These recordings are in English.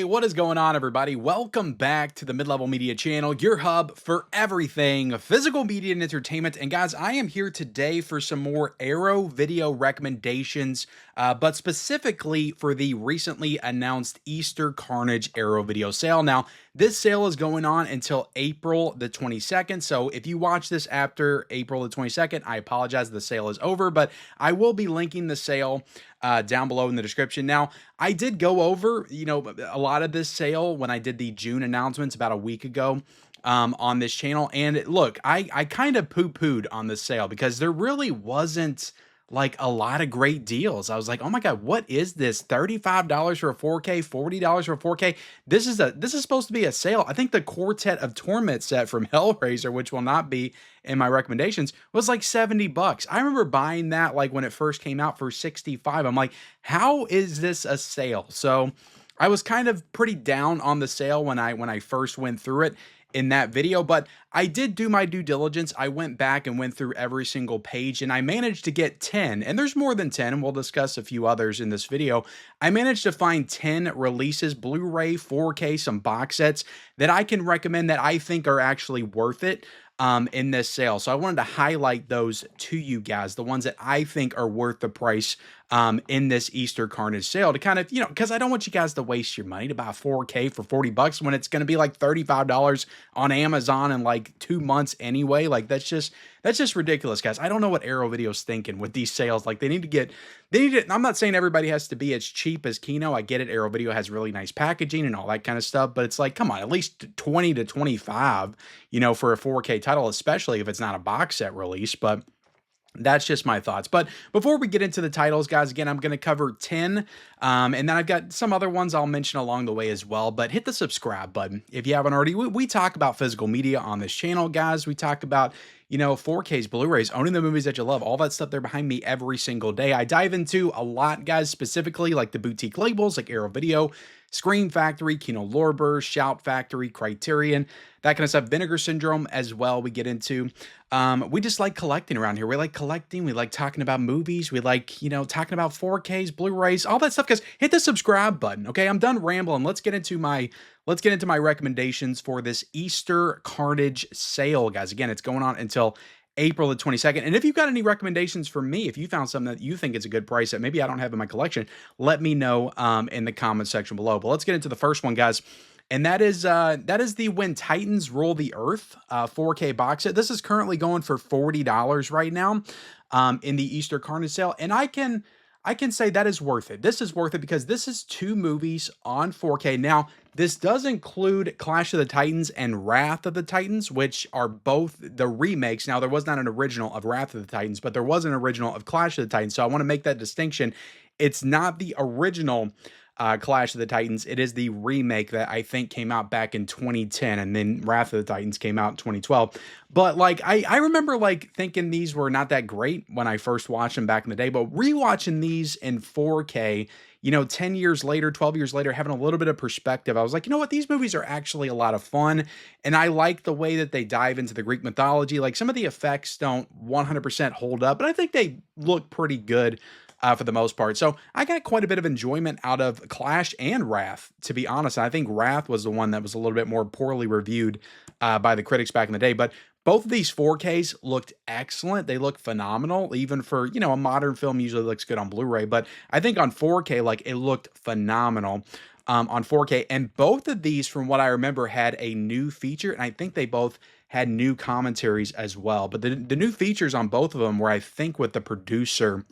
what is going on, everybody? Welcome back to the Mid-Level Media channel, your hub for everything physical media and entertainment. And guys, I am here today for some more Aero video recommendations, but specifically for the recently announced Easter Carnage Aero video sale. Now, this sale is going on until April the 22nd. So if you watch this after April the 22nd, I apologize, the sale is over, but I will be linking the sale down below in the description. Now, I did go over, a lot of this sale when I did the June announcements about a week ago on this channel. And look, I kind of poo-pooed on this sale because there really wasn't like a lot of great deals. I was like, oh my God, what is this? $35 for a 4K, $40 for a 4K. This is supposed to be a sale. I think the Quartet of Torment set from Hellraiser, which will not be in my recommendations, was like $70. I remember buying that like when it first came out for $65. I'm like, how is this a sale? So I was kind of pretty down on the sale when I first went through it in that video, but I did do my due diligence. I went back and went through every single page and I managed to get 10, and there's more than 10, and we'll discuss a few others in this video. I managed to find 10 releases, Blu-ray, 4K, some box sets that I can recommend that I think are actually worth it in this sale. So I wanted to highlight those to you guys, the ones that I think are worth the price in this Easter Carnage sale, to kind of, because I don't want you guys to waste your money to buy a 4K for $40 when it's going to be like $35 on Amazon in like 2 months anyway. Like that's just ridiculous, guys. I don't know what Aero Video's thinking with these sales. Like they need to, I'm not saying everybody has to be as cheap as Kino. I get it. Aero Video has really nice packaging and all that kind of stuff, but it's like, come on, at least 20 to 25, for a 4K title, especially if it's not a box set release. But that's just my thoughts. But before we get into the titles, guys, again, I'm going to cover 10, and then I've got some other ones I'll mention along the way as well. But hit the subscribe button if you haven't already. We talk about physical media on this channel, guys. We talk about, 4Ks, Blu-rays, owning the movies that you love, all that stuff there behind me every single day. I dive into a lot, guys, specifically like the boutique labels like Aero Video, Scream Factory, Kino Lorber, Shout Factory, Criterion, that kind of stuff. Vinegar Syndrome as well we get into. We just like collecting around here. We like collecting. We like talking about movies. We like, talking about 4Ks, Blu-rays, all that stuff. Guys, hit the subscribe button. Okay, I'm done rambling. Let's get into my recommendations for this Easter Carnage sale, guys. Again, it's going on until April the 22nd. And if you've got any recommendations for me, if you found something that you think is a good price that maybe I don't have in my collection, let me know in the comment section below. But let's get into the first one, guys. And that is the When Titans Rule the Earth 4K box set. This is currently going for $40 right now in the Easter Carnage sale. And I can say that is worth it. This is worth it because this is 2 movies on 4K. Now, this does include Clash of the Titans and Wrath of the Titans, which are both the remakes. Now, there was not an original of Wrath of the Titans, but there was an original of Clash of the Titans. So I want to make that distinction. It's not the original Clash of the Titans. It is the remake that I think came out back in 2010, and then Wrath of the Titans came out in 2012. But like I remember like thinking these were not that great when I first watched them back in the day, but rewatching these in 4K, 10 years later, 12 years later, having a little bit of perspective, I was like, you know what, these movies are actually a lot of fun. And I like the way that they dive into the Greek mythology. Like some of the effects don't 100% hold up, but I think they look pretty good for the most part. So I got quite a bit of enjoyment out of Clash and Wrath, to be honest. I think Wrath was the one that was a little bit more poorly reviewed by the critics back in the day. But both of these 4Ks looked excellent. They look phenomenal, even for, a modern film usually looks good on Blu-ray. But I think on 4K, like it looked phenomenal on 4K. And both of these, from what I remember, had a new feature. And I think they both had new commentaries as well. But the new features on both of them were, I think, with the producer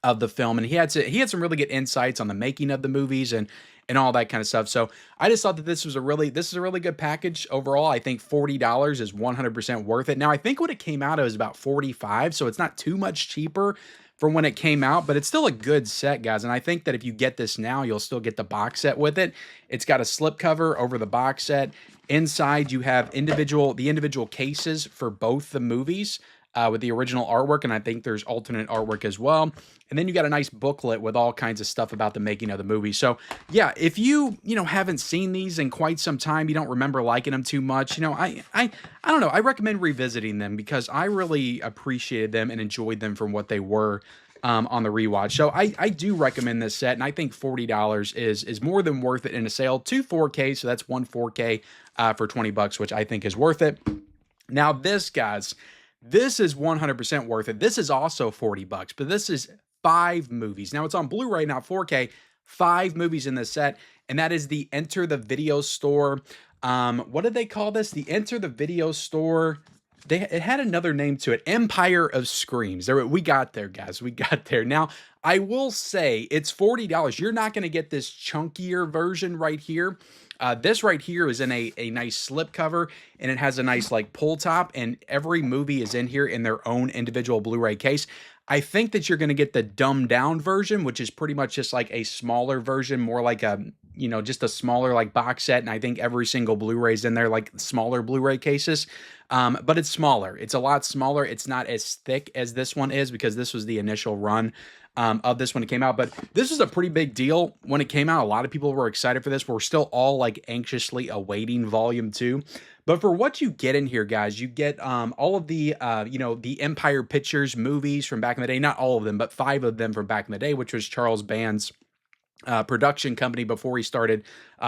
of the film, and he had some really good insights on the making of the movies and all that kind of stuff. So I just thought that this is a really good package overall. I think $40 is 100% worth it. Now I think when it came out it was about $45, so it's not too much cheaper from when it came out, but it's still a good set, guys. And I think that if you get this now, you'll still get the box set with it. It's got a slipcover over the box set. Inside you have the individual cases for both the movies. With the original artwork, and I think there's alternate artwork as well. And then you got a nice booklet with all kinds of stuff about the making of the movie. So yeah, if you haven't seen these in quite some time, you don't remember liking them too much, I don't know. I recommend revisiting them because I really appreciated them and enjoyed them from what they were on the rewatch. So I do recommend this set, and I think $40 is more than worth it in a sale. 2 4K, so that's one 4K for $20, which I think is worth it. Now this, guys, this is 100% worth it. This is also $40, but this is 5 movies. Now it's on Blu-ray, not 4K. 5 movies in this set, and that is the Enter the Video Store. What did they call this? The Enter the Video Store. It had another name to it. Empire of Screams. We got there, guys. We got there. Now, I will say it's $40. You're not going to get this chunkier version right here. This right here is in a nice slip cover, and it has a nice like pull top, and every movie is in here in their own individual Blu-ray case. I think that you're going to get the dumbed down version, which is pretty much just like a smaller version, more like a, you know, just a smaller like box set. And I think every single Blu-ray's in there, like smaller Blu-ray cases. But it's smaller. It's a lot smaller. It's not as thick as this one is because this was the initial run of this when it came out. But this was a pretty big deal when it came out. A lot of people were excited for this. We're still all like anxiously awaiting Volume 2. But for what you get in here, guys, you get all of the, you know, the Empire Pictures movies from back in the day. Not all of them, but 5 of them from back in the day, which was Charles Band's production company before he started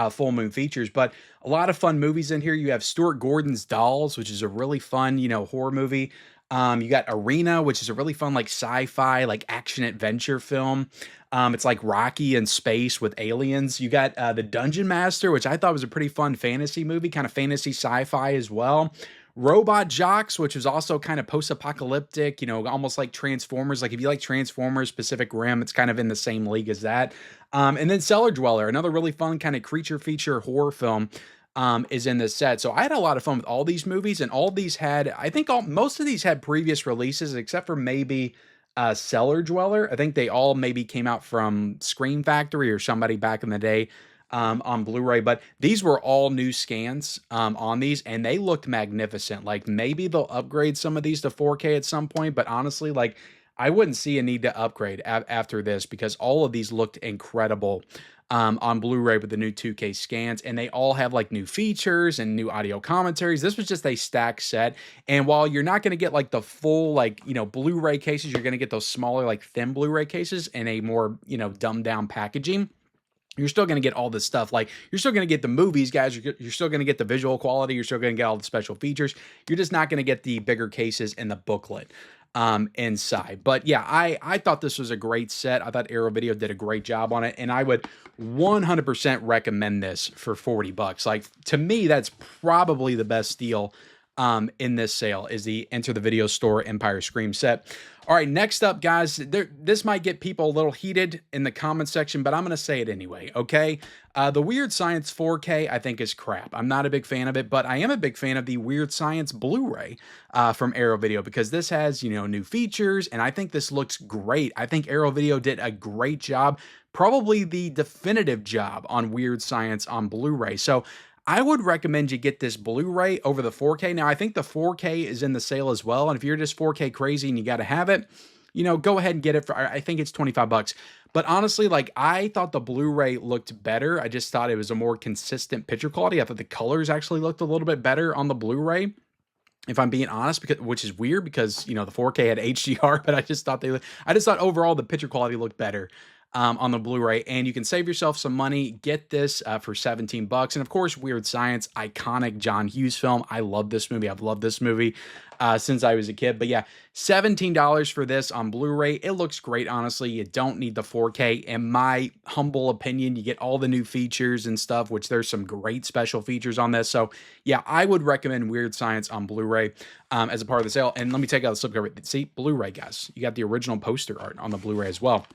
Full Moon Features. But a lot of fun movies in here. You have Stuart Gordon's Dolls, which is a really fun, you know, horror movie. You got Arena, which is a really fun, like sci-fi, like action adventure film. It's like Rocky in space with aliens. You got The Dungeon Master, which I thought was a pretty fun fantasy movie, kind of fantasy sci-fi as well. Robot Jocks, which was also kind of post-apocalyptic, you know, almost like Transformers. Like if you like Transformers, Pacific Rim, it's kind of in the same league as that. And then Cellar Dweller, another really fun kind of creature feature horror film, is in this set. So I had a lot of fun with all these movies, and all these had, I think most of these had previous releases, except for maybe Cellar Dweller. I think they all maybe came out from Scream Factory or somebody back in the day on Blu-ray, but these were all new scans on these, and they looked magnificent. Like maybe they'll upgrade some of these to 4K at some point, but honestly, like I wouldn't see a need to upgrade after this because all of these looked incredible on Blu-ray with the new 2K scans, and they all have like new features and new audio commentaries. This was just a stacked set, and while you're not going to get like the full like, you know, Blu-ray cases, you're going to get those smaller like thin Blu-ray cases in a more, you know, dumbed down packaging. You're still going to get all this stuff. Like you're still going to get the movies, guys. You're still going to get the visual quality. You're still going to get all the special features. You're just not going to get the bigger cases in the booklet inside. But yeah, I thought this was a great set. I thought Arrow Video did a great job on it, and I would 100% recommend this for $40. Like to me, that's probably the best deal in this sale is the Enter the Video Store Empire Scream set. All right, next up, guys, this might get people a little heated in the comment section, but I'm going to say it anyway, okay? The Weird Science 4K, I think, is crap. I'm not a big fan of it, but I am a big fan of the Weird Science Blu-ray from Arrow Video because this has, you know, new features, and I think this looks great. I think Arrow Video did a great job, probably the definitive job on Weird Science on Blu-ray. So I would recommend you get this Blu-ray over the 4K. Now, I think the 4K is in the sale as well, and if you're just 4K crazy and you got to have it, you know, go ahead and get it for, I think it's $25. But honestly, like, I thought the Blu-ray looked better. I just thought it was a more consistent picture quality. I thought the colors actually looked a little bit better on the Blu-ray, if I'm being honest, because, which is weird because, you know, the 4K had HDR, but I just thought overall the picture quality looked better on the Blu-ray, and you can save yourself some money. Get this for $17. And of course, Weird Science, iconic John Hughes film. I love this movie. I've loved this movie since I was a kid. But yeah, $17 for this on Blu-ray. It looks great, honestly. You don't need the 4K. In my humble opinion, you get all the new features and stuff, which there's some great special features on this. So yeah, I would recommend Weird Science on Blu-ray as a part of the sale. And let me take out the slipcover. See, Blu-ray, guys. You got the original poster art on the Blu-ray as well.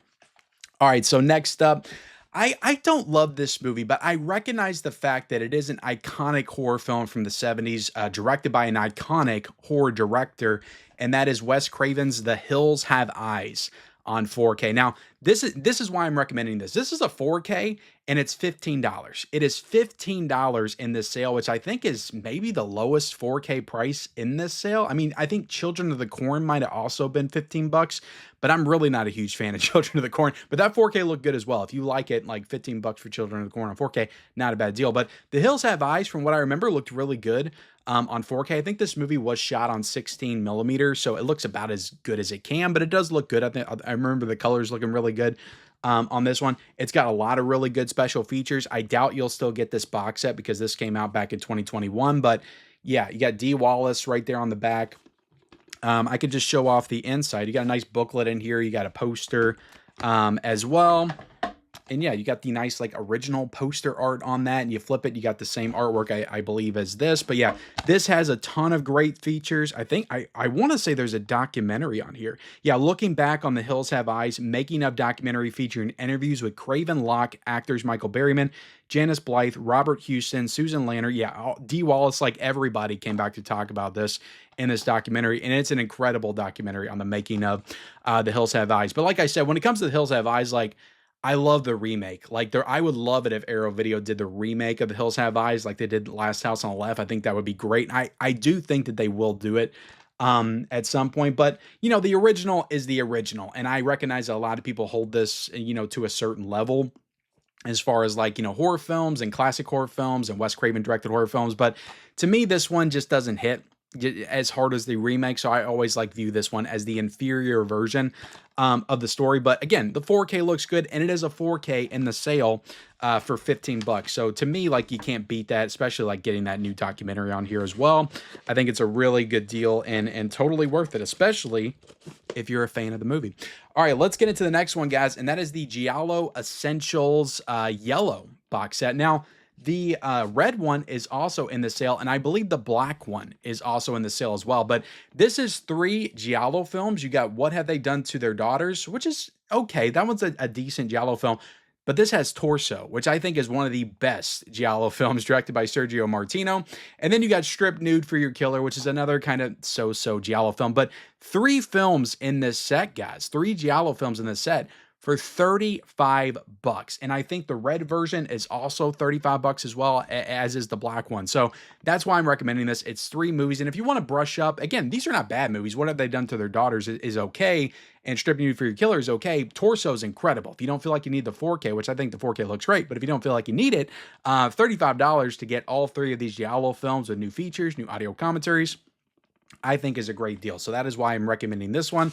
All right, so next up, I don't love this movie, but I recognize the fact that it is an iconic horror film from the 70s, directed by an iconic horror director, and that is Wes Craven's The Hills Have Eyes on 4K. Now, this is why I'm recommending this. This is a 4K and it's $15. It is $15 in this sale, which I think is maybe the lowest 4K price in this sale. I mean, I think Children of the Corn might have also been 15 bucks, but I'm really not a huge fan of Children of the Corn. But that 4K looked good as well. If you like it, like 15 bucks for Children of the Corn on 4K, not a bad deal. But The Hills Have Eyes, from what I remember, looked really good on 4K. I think this movie was shot on 16 millimeters, so it looks about as good as it can, but it does look good. I remember the colors looking really good on this one. It's got a lot of really good special features. I doubt you'll still get this box set because this came out back in 2021, but yeah, you got Dee Wallace right there on the back. I could just show off the inside. You got a nice booklet in here. You got a poster as well. And yeah, you got the nice like original poster art on that, and you flip it, you got the same artwork, I believe, as this. But yeah, this has a ton of great features. I think I want to say there's a documentary on here. Yeah, looking back on The Hills Have Eyes, making of documentary featuring interviews with Craven Lock actors Michael Berryman, Janice Blythe, Robert Houston, Susan Lanner. Yeah, Dee Wallace, like everybody came back to talk about this in this documentary, and it's an incredible documentary on the making of The Hills Have Eyes. But like I said, when it comes to The Hills Have Eyes, like, I love the remake. Like, I would love it if Arrow Video did the remake of The Hills Have Eyes like they did Last House on the Left. I think that would be great. I do think that they will do it at some point. But, you know, the original is the original. And I recognize that a lot of people hold this, you know, to a certain level as far as like, you know, horror films and classic horror films and Wes Craven directed horror films. But to me, this one just doesn't hit as hard as the remake. So I always like view this one as the inferior version of the story. But again, the 4K looks good, and it is a 4K in the sale for 15 bucks. So to me, like, you can't beat that, especially like getting that new documentary on here as well. I think it's a really good deal and totally worth it, especially if you're a fan of the movie. All right, let's get into the next one, guys, and that is the Giallo Essentials Yellow box set. Now, the red one is also in the sale, and I believe the black one is also in the sale as well. But this is 3 Giallo films. You got What Have They Done to Their Daughters, which is okay. That one's a decent Giallo film. But this has Torso, which I think is one of the best Giallo films, directed by Sergio Martino. And then you got Strip Nude for Your Killer, which is another kind of so-so Giallo film. But 3 films in this set, guys. 3 Giallo films in this set for 35 bucks. And I think the red version is also 35 bucks as well, as is the black one. So that's why I'm recommending this. It's 3 movies. And if you want to brush up, again, these are not bad movies. What Have They Done to Their Daughters is okay. And Strip Nude for Your Killer is okay. Torso is incredible. If you don't feel like you need the 4K, which I think the 4K looks great, but if you don't feel like you need it, $35 to get all 3 of these Giallo films with new features, new audio commentaries, I think is a great deal. So that is why I'm recommending this one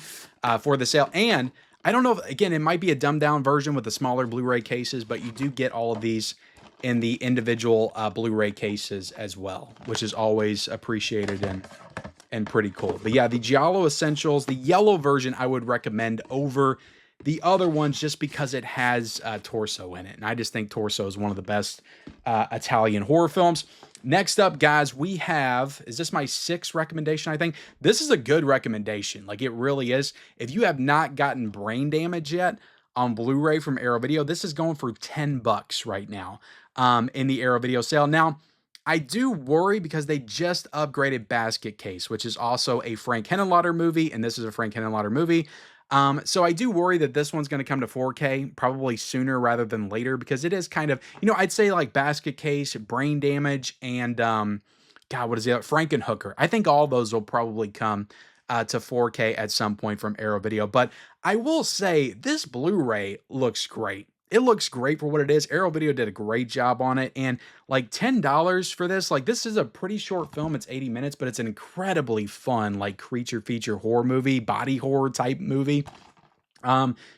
for the sale. And I don't know if, again, it might be a dumbed down version with the smaller Blu-ray cases, but you do get all of these in the individual Blu-ray cases as well, which is always appreciated and pretty cool. But yeah, the Giallo Essentials, the yellow version, I would recommend over the other ones just because it has Torso in it. And I just think Torso is one of the best Italian horror films. Next up, guys, we have, is this my 6th recommendation, I think? This is a good recommendation. Like, it really is. If you have not gotten Brain Damage yet on Blu-ray from Arrow Video, this is going for 10 bucks right now in the Arrow Video sale. Now, I do worry because they just upgraded Basket Case, which is also a Frank Henenlotter movie, and this is a Frank Henenlotter movie. So I do worry that this one's going to come to 4K probably sooner rather than later, because it is kind of, you know, I'd say like Basket Case, Brain Damage, and God, what is the other? Frankenhooker. I think all those will probably come to 4K at some point from Arrow Video. But I will say this Blu-ray looks great. It looks great for what it is. Arrow Video did a great job on it. And like $10 for this, like, this is a pretty short film. It's 80 minutes, but it's an incredibly fun, like, creature feature horror movie, body horror type movie.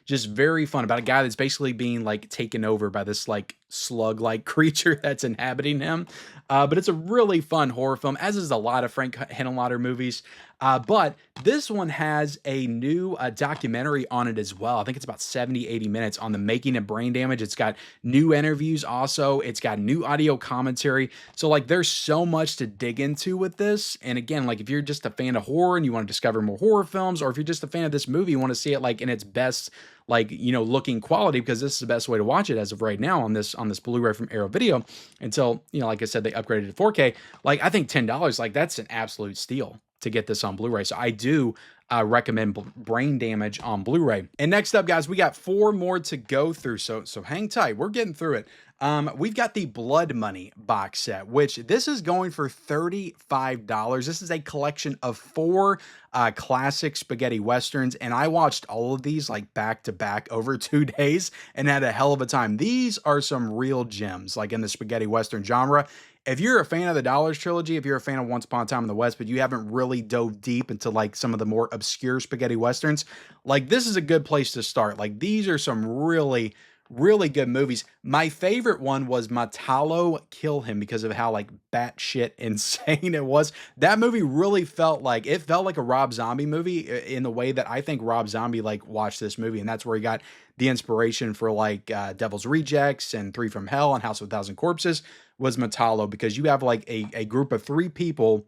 Just very fun, about a guy that's basically being like taken over by this like slug-like creature that's inhabiting him. But it's a really fun horror film, as is a lot of Frank Henenlotter movies. But this one has a new documentary on it as well. I think it's about 70, 80 minutes on the making of Brain Damage. It's got new interviews also. It's got new audio commentary. So like, there's so much to dig into with this. And again, like, if you're just a fan of horror and you want to discover more horror films, or if you're just a fan of this movie, you want to see it like in its best, like, you know, looking quality, because this is the best way to watch it as of right now on this Blu-ray from Arrow Video, until, you know, like I said, they upgraded to 4K. Like, I think $10, like, that's an absolute steal. to get this on Blu-ray. So I do recommend Brain Damage on Blu-ray. And next up, guys, we got 4 more to go through. So hang tight. We're getting through it. We've got the Blood Money box set, which this is going for $35. This is a collection of 4 classic spaghetti westerns, and I watched all of these like back to back over 2 days and had a hell of a time. These are some real gems, like in the spaghetti western genre. If you're a fan of the Dollars trilogy, if you're a fan of Once Upon a Time in the West, but you haven't really dove deep into like some of the more obscure spaghetti westerns, like this is a good place to start. Like these are some really good movies. My favorite one was Matalo Kill Him because of how like batshit insane it was. That movie really felt like a Rob Zombie movie in the way that I think Rob Zombie like watched this movie, and that's where he got the inspiration for like Devil's Rejects and 3 from Hell and House of a Thousand Corpses was Matalo, because you have like a group of 3 people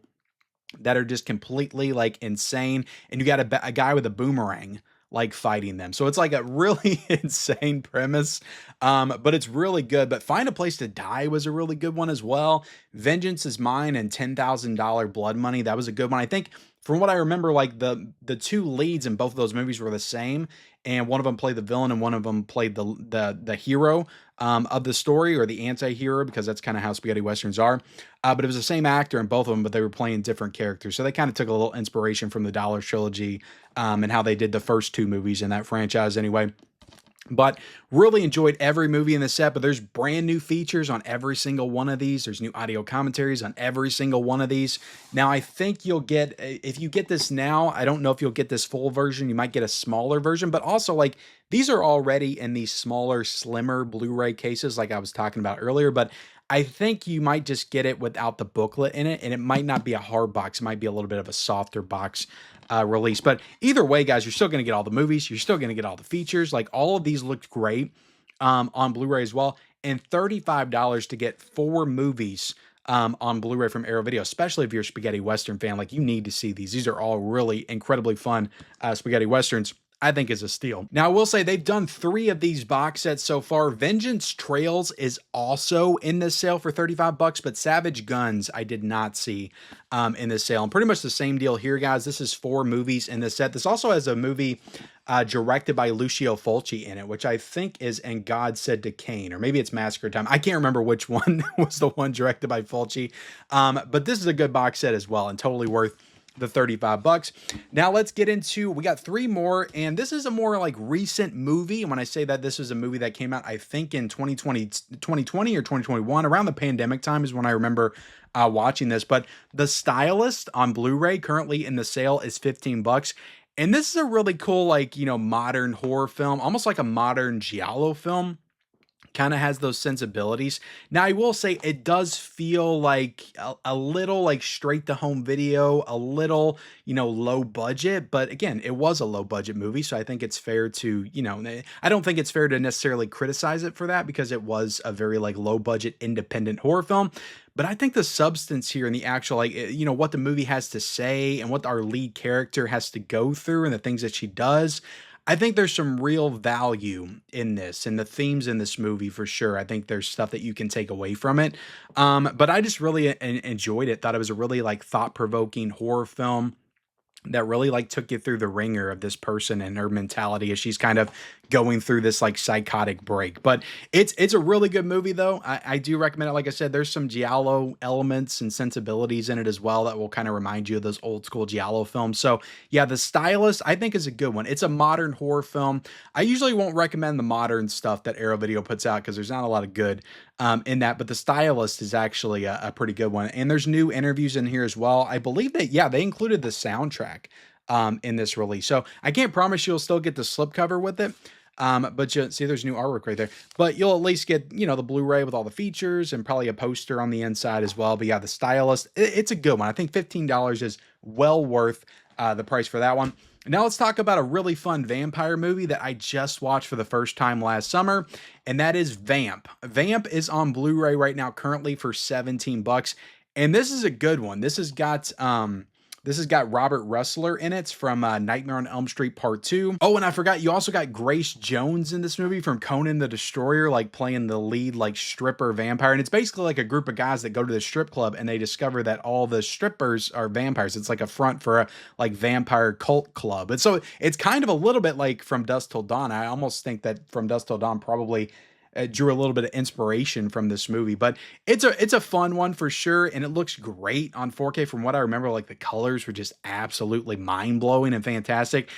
that are just completely like insane, and you got a guy with a boomerang like fighting them. So it's like a really insane premise, but it's really good. But Find a Place to Die was a really good one as well. Vengeance is Mine and $10,000 Blood Money, that was a good one. I think from what I remember, like the 2 leads in both of those movies were the same, and one of them played the villain and one of them played the hero of the story, or the anti-hero, because that's kind of how spaghetti westerns are. But it was the same actor in both of them, but they were playing different characters. So they kind of took a little inspiration from the Dollars trilogy and how they did the first 2 movies in that franchise anyway. But really enjoyed every movie in the set, but there's brand new features on every single one of these. There's new audio commentaries on every single one of these. Now, I think you'll get, if you get this now, I don't know if you'll get this full version. You might get a smaller version, but also like these are already in these smaller, slimmer Blu-ray cases like I was talking about earlier, but I think you might just get it without the booklet in it, and it might not be a hard box. It might be a little bit of a softer box release. But either way, guys, you're still going to get all the movies. You're still going to get all the features. Like all of these looked great on Blu-ray as well. And $35 to get 4 movies on Blu-ray from Arrow Video, especially if you're a spaghetti western fan. Like you need to see these. These are all really incredibly fun spaghetti westerns. I think is a steal. Now, I will say they've done 3 of these box sets so far. Vengeance Trails is also in this sale for $35, but Savage Guns I did not see in this sale. And pretty much the same deal here, guys. This is 4 movies in this set. This also has a movie directed by Lucio Fulci in it, which I think is And God Said to Cain, or maybe it's Massacre Time. I can't remember which one was the one directed by Fulci. But this is a good box set as well and totally worth the $35. Now let's get into, we got 3 more, and this is a more like recent movie. And when I say that, this is a movie that came out, I think in 2020 or 2021, around the pandemic time is when I remember watching this. But The Stylist on Blu-ray currently in the sale is $15. And this is a really cool, like, you know, modern horror film, almost like a modern giallo film. Kind of has those sensibilities. Now, I will say it does feel like a little like straight to home video, a little, you know, low budget. But again, it was a low budget movie. So I think it's fair to, you know, I don't think it's fair to necessarily criticize it for that because it was a very like low budget independent horror film. But I think the substance here and the actual, like, you know, what the movie has to say and what our lead character has to go through and the things that she does, I think there's some real value in this and the themes in this movie for sure. I think there's stuff that you can take away from it. But I just really enjoyed it. Thought it was a really like thought-provoking horror film that really like took you through the ringer of this person and her mentality as she's kind of going through this like psychotic break. But it's a really good movie though. I do recommend it. Like I said, there's some giallo elements and sensibilities in it as well that will kind of remind you of those old school giallo films. So yeah, The Stylist I think is a good one. It's a modern horror film. I usually won't recommend the modern stuff that Arrow Video puts out because there's not a lot of good in that, but The Stylist is actually a pretty good one. And there's new interviews in here as well. I believe that, yeah, they included the soundtrack in this release. So I can't promise you'll still get the slipcover with it. But you see there's new artwork right there, but you'll at least get, you know, the Blu-ray with all the features and probably a poster on the inside as well. But yeah, The Stylist, it's a good one. I think $15 is well worth the price for that one. Now let's talk about a really fun vampire movie that I just watched for the first time last summer, and that is Vamp. Vamp is on Blu-ray right now currently for $17. And this is a good one. This has got This has got Robert Russler in it from Nightmare on Elm Street Part 2. Oh, and I forgot, you also got Grace Jones in this movie from Conan the Destroyer, like playing the lead like stripper vampire. And it's basically like a group of guys that go to the strip club and they discover that all the strippers are vampires. It's like a front for a like vampire cult club. And so it's kind of a little bit like From Dusk Till Dawn. I almost think that From Dusk Till Dawn probably drew a little bit of inspiration from this movie, but it's a fun one for sure, and it looks great on 4K. From what I remember, like the colors were just absolutely mind-blowing and fantastic.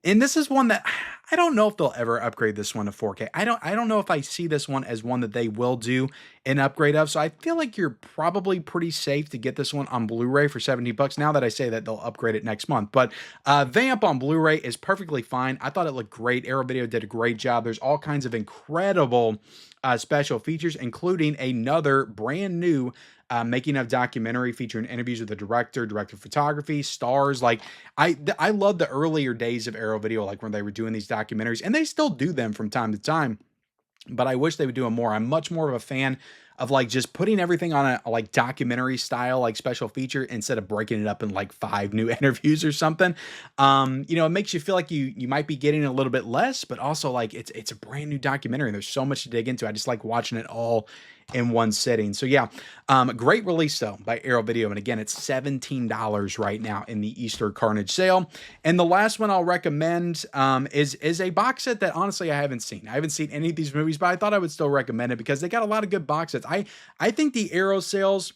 And this is one that I don't know if they'll ever upgrade this one to 4K. I don't know if I see this one as one that they will do an upgrade of. So I feel like you're probably pretty safe to get this one on Blu-ray for 70 bucks. Now that I say that, they'll upgrade it next month. But Vamp on Blu-ray is perfectly fine. I thought it looked great. Arrow Video did a great job. There's all kinds of incredible special features, including another brand new making of documentary featuring interviews with the director of photography, stars. Like I love the earlier days of Arrow Video, like when they were doing these documentaries, and they still do them from time to time, but I wish they would do them more. I'm much more of a fan of like just putting everything on a like documentary style, like special feature, instead of breaking it up in like 5 new interviews or something. You know, it makes you feel like you might be getting a little bit less, but also like it's a brand new documentary and there's so much to dig into. I just like watching it all in one sitting. So yeah, great release though by Arrow Video. And again, it's $17 right now in the Easter Carnage Sale. And the last one I'll recommend is a box set that honestly I haven't seen. I haven't seen any of these movies, but I thought I would still recommend it because they got a lot of good box sets. I think the Arrow sales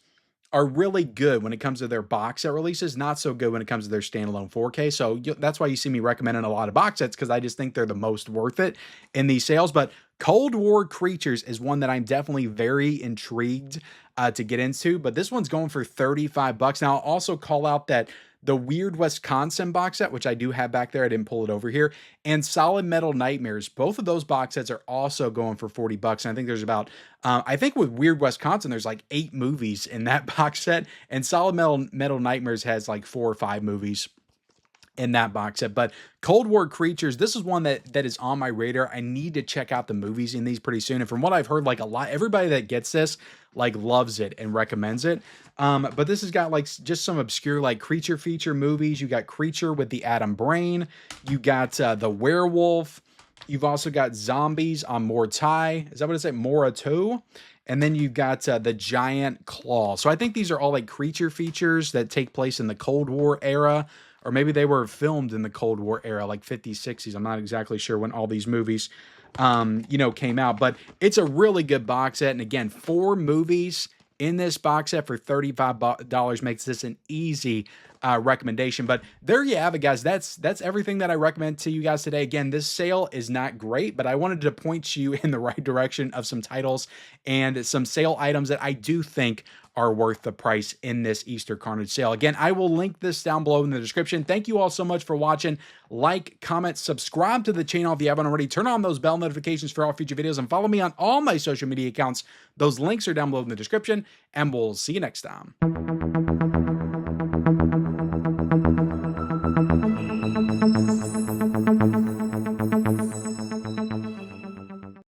are really good when it comes to their box set releases, not so good when it comes to their standalone 4K. So that's why you see me recommending a lot of box sets, because I just think they're the most worth it in these sales. But Cold War Creatures is one that I'm definitely very intrigued to get into, but this one's going for 35 bucks. Now, I'll also call out that the Weird Wisconsin box set, which I do have back there, I didn't pull it over here, and Solid Metal Nightmares, both of those box sets are also going for 40 bucks. And I think there's about, I think with Weird Wisconsin, there's like 8 movies in that box set, and Solid Metal Nightmares has like 4 or 5 movies in that box set. But Cold War Creatures, this is one that is on my radar. I need to check out the movies in these pretty soon. And from what I've heard, like everybody that gets this like loves it and recommends it. But this has got like just some obscure like creature feature movies. You got Creature with the Atom Brain. You got the Werewolf. You've also got Zombies on Mortai. Is that what it said? Morato. And then you've got the Giant Claw. So I think these are all like creature features that take place in the Cold War era, or maybe they were filmed in the Cold War era, like 50s, 60s. I'm not exactly sure when all these movies, you know, came out. But it's a really good box set. And again, 4 movies in this box set for $35 makes this an easy recommendation. But there you have it, guys. That's everything that I recommend to you guys today. Again, this sale is not great, but I wanted to point you in the right direction of some titles and some sale items that I do think are worth the price in this Easter Carnage Sale. Again, I will link this down below in the description. Thank you all so much for watching. Like, comment, subscribe to the channel if you haven't already. Turn on those bell notifications for all future videos and follow me on all my social media accounts. Those links are down below in the description, and we'll see you next time.